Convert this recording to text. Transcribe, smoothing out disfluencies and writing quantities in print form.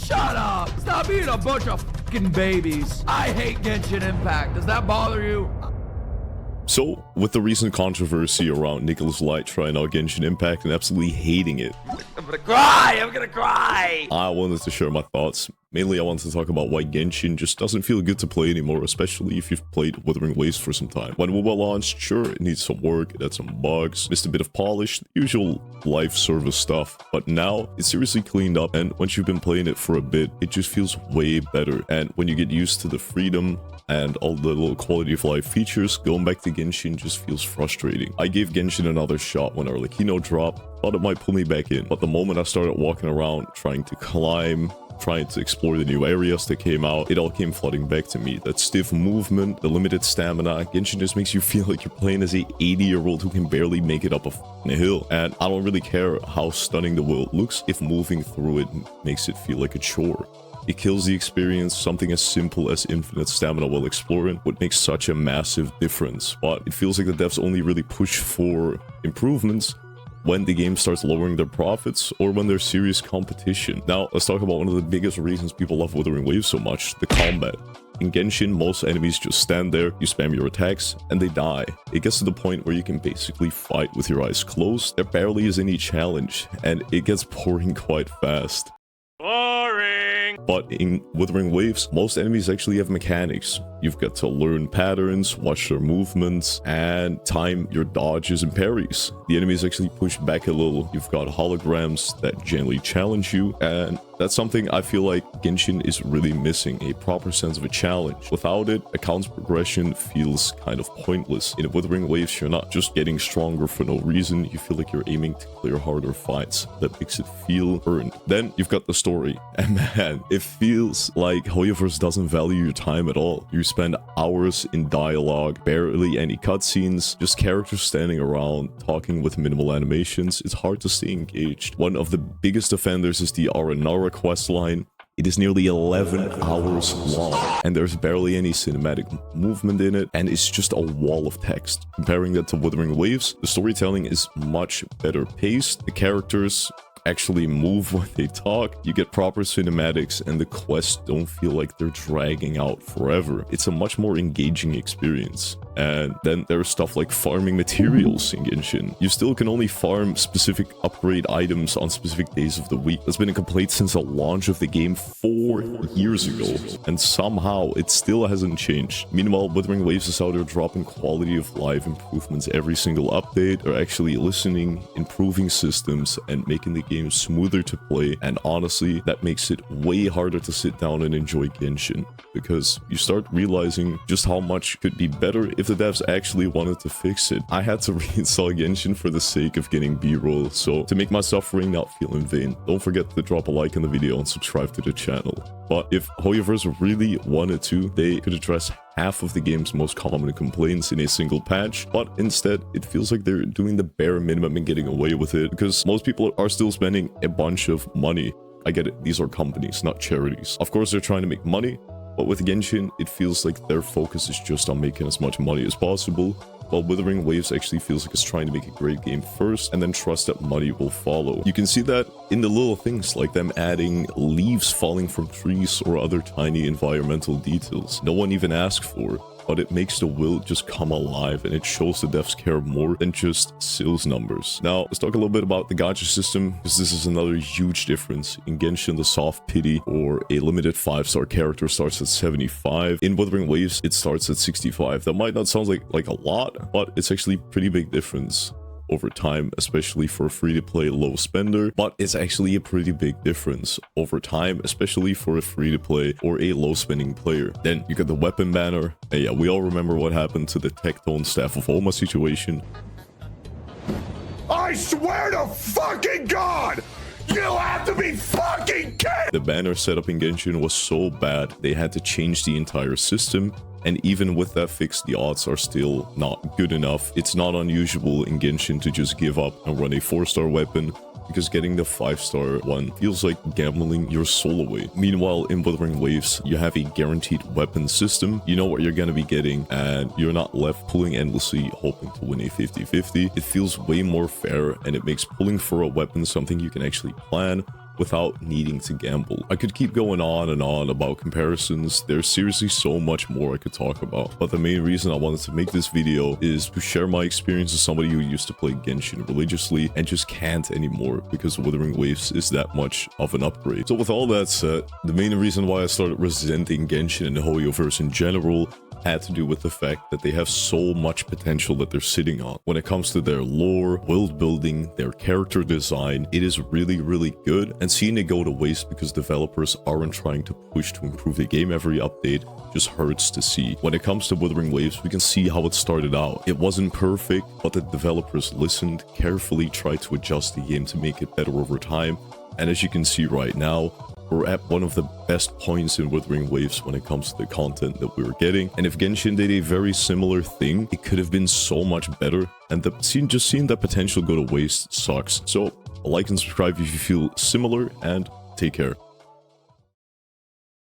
Shut up! Stop being a bunch of fucking babies. I hate Genshin Impact. Does that bother you? So, with the recent controversy around Nicholas Light trying out Genshin Impact and absolutely hating it, I'm gonna cry! I'm gonna cry! I wanted to share my thoughts. Mainly, I wanted to talk about why Genshin just doesn't feel good to play anymore, especially if you've played Wuthering Waves for some time. When WoW launched, sure, it needs some work, it had some bugs, missed a bit of polish, the usual live service stuff. But now, it's seriously cleaned up, and once you've been playing it for a bit, it just feels way better. And when you get used to the freedom and all the little quality of life features, going back to Genshin just feels frustrating. I gave Genshin another shot when Arlecchino dropped, thought it might pull me back in, but the moment I started walking around, trying to climb, trying to explore the new areas that came out, it all came flooding back to me. That stiff movement, the limited stamina, Genshin just makes you feel like you're playing as a 80-year-old who can barely make it up a hill. And I don't really care how stunning the world looks if moving through it makes it feel like a chore. It kills the experience. Something as simple as infinite stamina while exploring would make such a massive difference. But it feels like the devs only really push for improvements when the game starts lowering their profits or when there's serious competition. Now, let's talk about one of the biggest reasons people love Wuthering Waves so much, the combat. In Genshin, most enemies just stand there, you spam your attacks, and they die. It gets to the point where you can basically fight with your eyes closed. There barely is any challenge, and it gets boring quite fast. But in Wuthering Waves, most enemies actually have mechanics. You've got to learn patterns, watch their movements, and time your dodges and parries. The enemies actually push back a little. You've got holograms that gently challenge you, and that's something I feel like Genshin is really missing, a proper sense of a challenge. Without it, account's progression feels kind of pointless. In Wuthering Waves, you're not just getting stronger for no reason, you feel like you're aiming to clear harder fights. That makes it feel earned. Then you've got the story, and man, it feels like Hoyoverse doesn't value your time at all. You spend hours in dialogue, barely any cutscenes, just characters standing around, talking with minimal animations. It's hard to stay engaged. One of the biggest offenders is the Aranara questline. It is nearly 11 hours long, and there's barely any cinematic movement in it, and it's just a wall of text. Comparing that to Wuthering Waves, the storytelling is much better paced. The characters actually move when they talk, you get proper cinematics, and the quests don't feel like they're dragging out forever. It's a much more engaging experience. And then there's stuff like farming materials in Genshin. You still can only farm specific upgrade items on specific days of the week. That's been a complaint since the launch of the game 4 years ago, and somehow it still hasn't changed. Meanwhile, Wuthering Waves is out there dropping quality of life improvements every single update. They're actually listening, improving systems, and making the game smoother to play. And honestly, that makes it way harder to sit down and enjoy Genshin, because you start realizing just how much could be better if the devs actually wanted to fix it. I had to reinstall Genshin for the sake of getting B-roll, so to make my suffering not feel in vain. Don't forget to drop a like on the video and subscribe to the channel. But if Hoyoverse really wanted to, they could address half of the game's most common complaints in a single patch, but instead it feels like they're doing the bare minimum and getting away with it, because most people are still spending a bunch of money. I get it, these are companies, not charities. Of course they're trying to make money, but with Genshin, it feels like their focus is just on making as much money as possible, while Wuthering Waves actually feels like it's trying to make a great game first and then trust that money will follow. You can see that in the little things like them adding leaves falling from trees or other tiny environmental details no one even asked for, but it makes the world just come alive, and it shows the devs care more than just sales numbers. Now, let's talk a little bit about the gacha system, because this is another huge difference. In Genshin, the soft pity or a limited 5-star character starts at 75. In Wuthering Waves, it starts at 65. That might not sound like a lot, but it's actually a pretty big difference over time, especially for a free-to-play low spender, but it's actually a pretty big difference over time, especially for a free-to-play or a low-spending player. Then you got the weapon banner, and yeah, we all remember what happened to the Tectone Staff of Oma situation. I swear to fucking God! You have to be fucking kidding! The banner setup in Genshin was so bad, they had to change the entire system. And even with that fix, the odds are still not good enough. It's not unusual in Genshin to just give up and run a 4-star weapon, because getting the 5-star one feels like gambling your soul away. Meanwhile, in Wuthering Waves, you have a guaranteed weapon system. You know what you're gonna be getting, and you're not left pulling endlessly hoping to win a 50-50. It feels way more fair, and it makes pulling for a weapon something you can actually plan, without needing to gamble. I could keep going on and on about comparisons. There's seriously so much more I could talk about, but the main reason I wanted to make this video is to share my experience as somebody who used to play Genshin religiously and just can't anymore because Wuthering Waves is that much of an upgrade. So with all that said, the main reason why I started resenting Genshin and the Hoyoverse in general had to do with the fact that they have so much potential that they're sitting on. When it comes to their lore, world building, their character design, it is really, really good, and seeing it go to waste because developers aren't trying to push to improve the game every update just hurts to see. When it comes to Wuthering Waves, we can see how it started out. It wasn't perfect, but the developers listened, carefully tried to adjust the game to make it better over time, and as you can see right now, we're at one of the best points in Wuthering Waves when it comes to the content that we were getting. And if Genshin did a very similar thing, it could have been so much better. And just seeing that potential go to waste sucks. So like and subscribe if you feel similar, and take care.